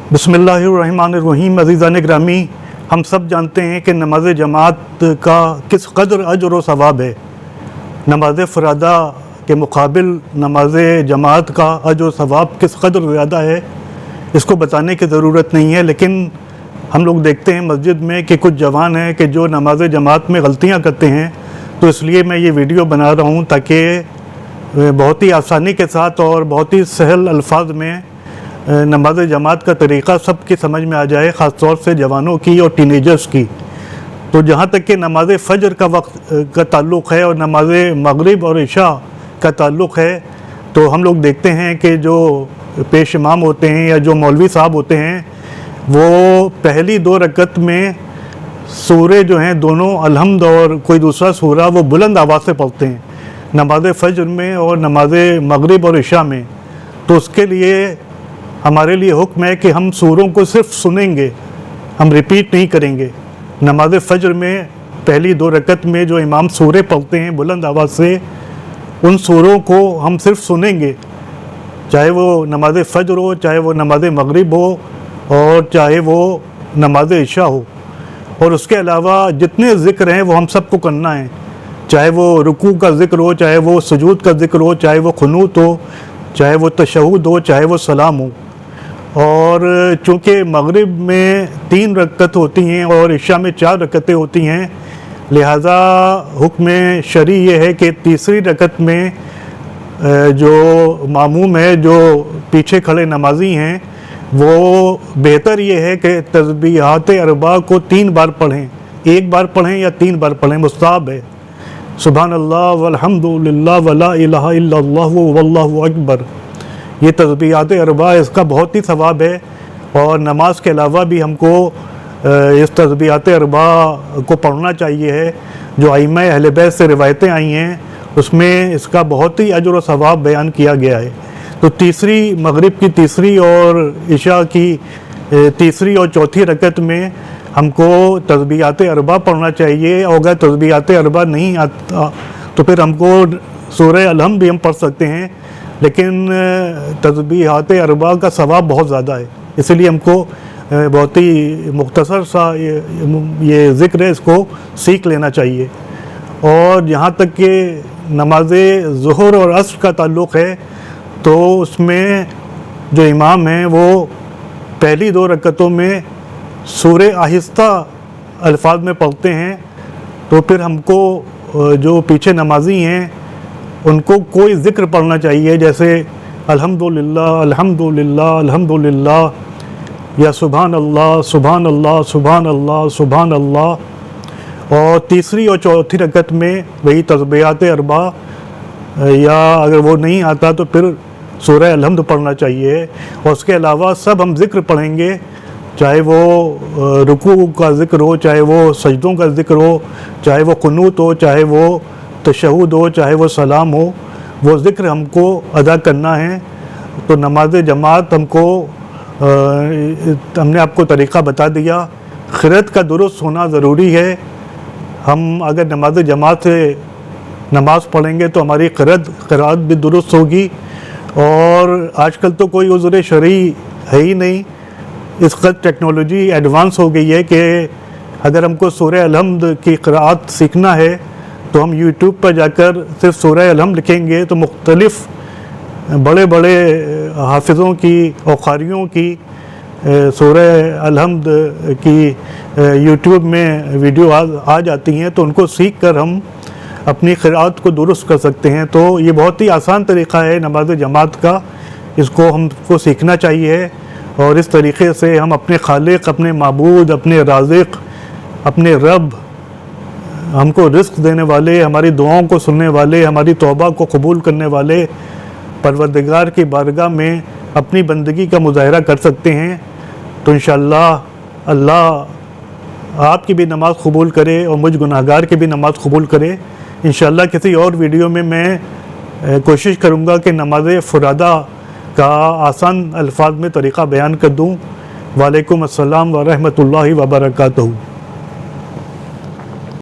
बिस्मिल्लाहिर्रहमानिर्रहीम। अज़ीज़ान ग्रामी, हम सब जानते हैं कि नमाज जमात का किस कदर अजर व सवाब है। नमाज फ़रादा के मुकाबिल नमाज जमात का अजर व सवाब किस कदर ज़्यादा है, इसको बताने की ज़रूरत नहीं है। लेकिन हम लोग देखते हैं मस्जिद में कि कुछ जवान हैं कि जो नमाज जमात में गलतियां करते हैं। तो इसलिए मैं ये वीडियो बना रहा हूँ ताकि बहुत ही आसानी के साथ और बहुत ही सहल अल्फाज में नमाज जमात का तरीक़ा सब की समझ में आ जाए, ख़ास तौर से जवानों की और टीनेजर्स की। तो जहाँ तक कि नमाज फ़जर का वक्त का ताल्लुक़ है और नमाज मगरिब और इशा का ताल्लुक़ है, तो हम लोग देखते हैं कि जो पेश इमाम होते हैं या जो मौलवी साहब होते हैं, वो पहली 2 रकत में सूरे जो हैं दोनों अलहम्द और कोई दूसरा सूरा वो बुलंद आवाज़ से पढ़ते हैं नमाज फ़जर में और नमाज मगरिब और इशा में। तो उसके लिए हमारे लिए हुक्म है कि हम सूरों को सिर्फ सुनेंगे, हम रिपीट नहीं करेंगे। नमाज फ़जर में पहली 2 रकत में जो इमाम सूरे पढ़ते हैं बुलंद आवाज़ से, उन सूरों को हम सिर्फ सुनेंगे, चाहे वो नमाज फ़जर हो, चाहे वो नमाज मगरिब हो और चाहे वो नमाज इशा हो। और उसके अलावा जितने ज़िक्र हैं वो हम सबको करना है, चाहे वो रुकू का ज़िक्र हो, चाहे वो सुजूद का ज़िक्र हो, चाहे वो खुनूत हो, चाहे वो तशहुद हो, चाहे वो सलाम हो। और चूँकि मगरिब में 3 रकत होती हैं और इशा में 4 रकतें होती हैं, लिहाजा हुक्म शरई ये है कि तीसरी रकत में जो मामूम है, जो पीछे खड़े नमाजी हैं, वो बेहतर ये है कि तस्बीहात अरबा को 3 बार पढ़ें, 1 बार पढ़ें या 3 बार पढ़ें, मुस्ताहब है। सुबहानल्लाह वल्हम्दुलिल्लाह वला इलाहा इल्लल्लाह वल्लाहु अकबर, ये तस्बीहात अरबा, इसका बहुत ही सवाब है। और नमाज के अलावा भी हमको इस तस्बीहात अरबा को पढ़ना चाहिए है। जो आइम्मा अहले बैत से रिवायतें आई हैं उसमें इसका बहुत ही अजर व सवाब बयान किया गया है। तो तीसरी मगरिब की तीसरी और इशा की तीसरी और चौथी रकत में हमको तस्बीहात अरबा पढ़ना चाहिए। और अगर तस्बीहात अरबा नहीं आता तो फिर हमको सूरह अलहम्द भी हम पढ़ सकते हैं, लेकिन तस्बीहात अरबा का सवाब बहुत ज़्यादा है, इसलिए हमको बहुत ही मुख्तसर सा ये ज़िक्र है, इसको सीख लेना चाहिए। और यहाँ तक कि नमाज ज़ुहर और अस्र का ताल्लुक़ है, तो उसमें जो इमाम हैं वो पहली 2 रकतों में सूरे आहिस्ता अल्फाज में पढ़ते हैं। तो फिर हमको जो पीछे नमाजी हैं उनको कोई ज़िक्र पढ़ना चाहिए, जैसे अल्हम्दुलिल्लाह अल्हम्दुलिल्लाह अल्हम्दुलिल्लाह या सुभान अल्लाह सुभान अल्लाह सुभान अल्लाह सुभान अल्लाह। और तीसरी और चौथी रकत में वही तस्बीहात अरबा, या अगर वो नहीं आता तो फिर सूरह अलहम्द पढ़ना चाहिए। और उसके अलावा सब हम ज़िक्र पढ़ेंगे, चाहे वो रुकू का ज़िक्र हो, चाहे वो सजदों का ज़िक्र हो, चाहे वो कुनूत हो, चाहे वो तशहुद हो, चाहे वो सलाम हो, वो ज़िक्र हमको अदा करना है। तो नमाज जमात हमने आपको तरीक़ा बता दिया। क़िरात का दुरुस्त होना ज़रूरी है। हम अगर नमाज जमात से नमाज़ पढ़ेंगे तो हमारी क़िरात भी दुरुस्त होगी। और आजकल तो कोई उज़्र शरई है ही नहीं, इस कदर टेक्नोलॉजी एडवांस हो गई है कि अगर हमको सूरह अलहम्द की क़िरात सीखना है तो हम यूट्यूब पर जाकर सिर्फ सूरह अलहम्द लिखेंगे तो मुख्तलिफ़ बड़े बड़े हाफिज़ों की और क़ारियों की सूरह अलहम्द की यूट्यूब में वीडियो आ जाती हैं, तो उनको सीख कर हम अपनी क़िरात को दुरुस्त कर सकते हैं। तो ये बहुत ही आसान तरीक़ा है नमाज जमात का, इसको हमको सीखना चाहिए। और इस तरीक़े से हम अपने खालिक, अपने माबूद, अपने राज़िक़, अपने रब, हमको रिज़्क़ देने वाले, हमारी दुआओं को सुनने वाले, हमारी तौबा को कबूल करने वाले परवरदिगार की बारगाह में अपनी बंदगी का मुज़ाहरा कर सकते हैं। तो इंशाअल्लाह अल्लाह आपकी भी नमाज़ कबूल करे और मुझ गुनाहगार की भी नमाज़ कबूल करे। इंशाअल्लाह किसी और वीडियो में मैं कोशिश करूँगा कि नमाज फ़रादा का आसान अल्फाज में तरीक़ा बयान कर दूँ। वालेकुम अस्सलाम व रहमतुल्लाहि व बरकातहू।